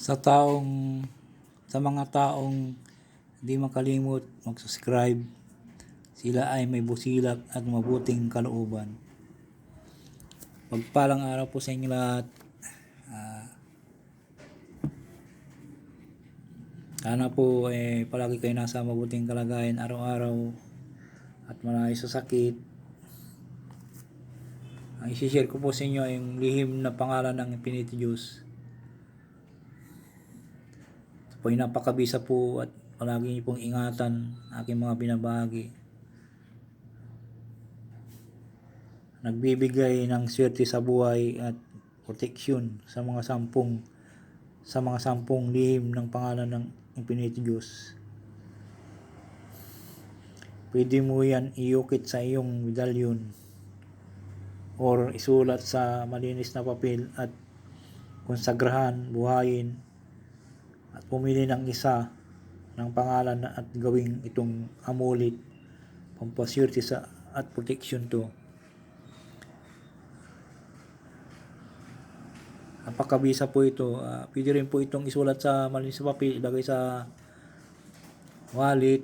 Sa mga taong hindi makalimot mag-subscribe, sila ay may busilak at mabuting kalooban. Pagpalang araw po sa inyo lahat. Sana po palagi kayo nasa mabuting kalagayan araw-araw at malayo sa sakit. Ang isi-share ko po sa inyo ay yung lihim na pangalan ng Infinity Diyos. Ito po ay napakabisa po at palagi niyo pong ingatan aking mga binabahagi. Nagbibigay ng swerte sa buhay at proteksyon sa mga sampung lihim ng pangalan ng Infinity Diyos. Pwede mo yan iukit sa iyong medalyon or isulat sa malinis na papel at konsagrahan, buhayin at pumili ng isa ng pangalan at gawing itong amulet, pampaswerte sa at protection to. Napakabisa po ito. Pwede rin po itong isulat sa malinis na papel, ilagay sa wallet,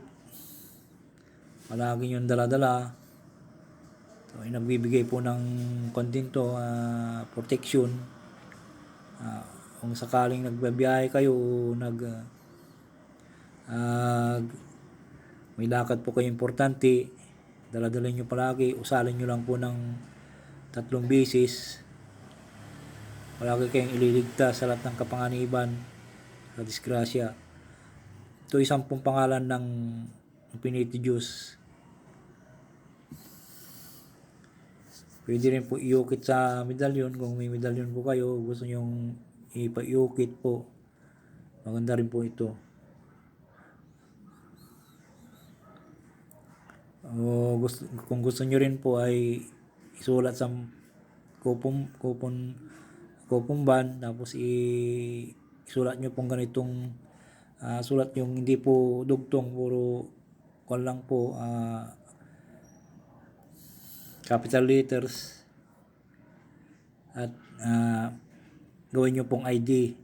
palagi yung dala-dala. So, ay nagbibigay po ng kontento, protection. Kung sakaling nagbabiyahe kayo, may lakad po kayo importante, dala-dala nyo palagi, usalin nyo lang po ng 3 beses. Palagi kayong ililigtas sa lahat ng kapanganiban, sa disgrasya. Ito ay 10 pangalan ng Infinity Diyos. Pwede rin po iukit sa medalyon. Kung may medalyon po kayo, gusto nyong ipa-iukit po, maganda rin po ito. Kung gusto nyo rin po ay isulat sa kupon band, tapos isulat nyo pong ganitong sulat yung hindi po dugtong, puro kwan lang po, capital letters, at gawin nyo pong ID,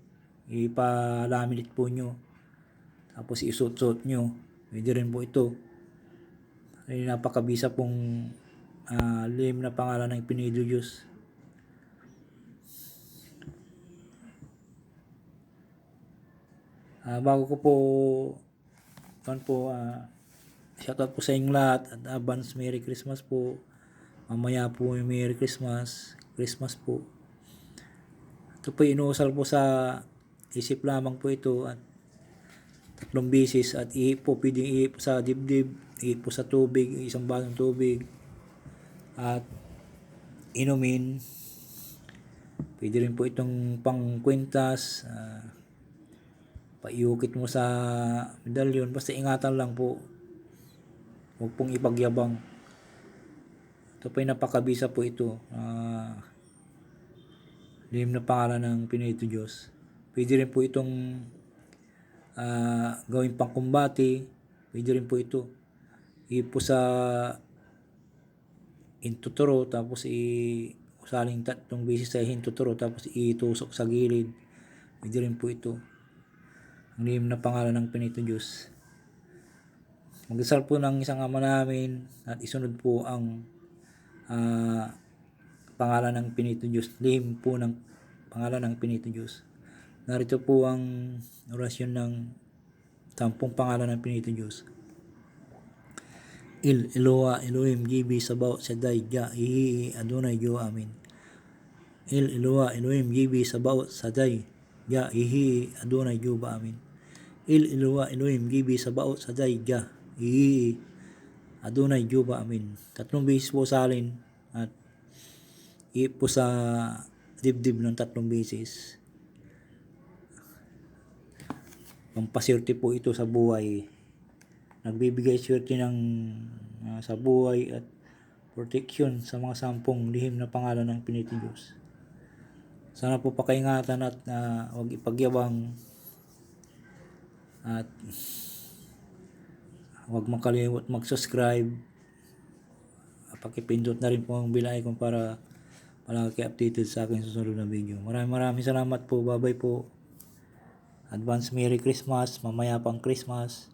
ipalaminate po nyo, tapos isuot-suot nyo. Pwede rin po ito. Ay napakabisa pong lihim na pangalan ng Infinity Diyos. Bago ko po shoutout po sa inyong lahat at advance Merry Christmas po. Mamaya po yung Merry Christmas po. Ito po inuusal po sa isip lamang po ito at 3 beses, at ihip po, pwedeng ihip sa dibdib, ihip po sa tubig, isang basong tubig, at inumin. Pwede rin po itong pangkwintas, paiukit mo sa medalyon, basta ingatan lang po, huwag pong ipagyabang. Ito pa yung napakabisa po ito, lihim na pangalan ng Infinity Diyos. Pwede rin po itong gawing pangkumbati. Pwede rin po ito ipo sa hintuturo, tapos usaling 3 beses sa hintuturo, tapos itusok sa gilid. Pwede rin po ito ang lihim na pangalan ng Infinity Diyos. Magdasal po ng isang Ama namin at isunod po ang pangalan ng Infinity Diyos, lihim po ng pangalan ng Infinity Diyos. Narito po ang orasyon ng 10 pangalan ng Infinity Diyos. Il Eloha Elohim Gibi Sabaoth Shaddai Jah Ihi Adonai Jo Amin. Il Eloha Elohim Gibi Sabaoth Shaddai Jah Ihi Adonai Jo Amin. Il Eloha Elohim Gibi Sabaoth Shaddai Jah Ihi Adonai Jo Amin. 3 beses po salin at ihip po sa dibdib ng 3 beses. Pampaswerte po ito sa buhay. Nagbibigay swerte ng sa buhay at protection sa mga 10 lihim na pangalan ng Infinity Diyos. Sana po pakaingatan at huwag ipagyabang, at huwag makalimot mag-subscribe. Pakipindot na rin po ang bell icon para palagi updated sa akin susunod na video. Maraming salamat po. Bye bye po. Advance Merry Christmas. Mamaya pang Christmas.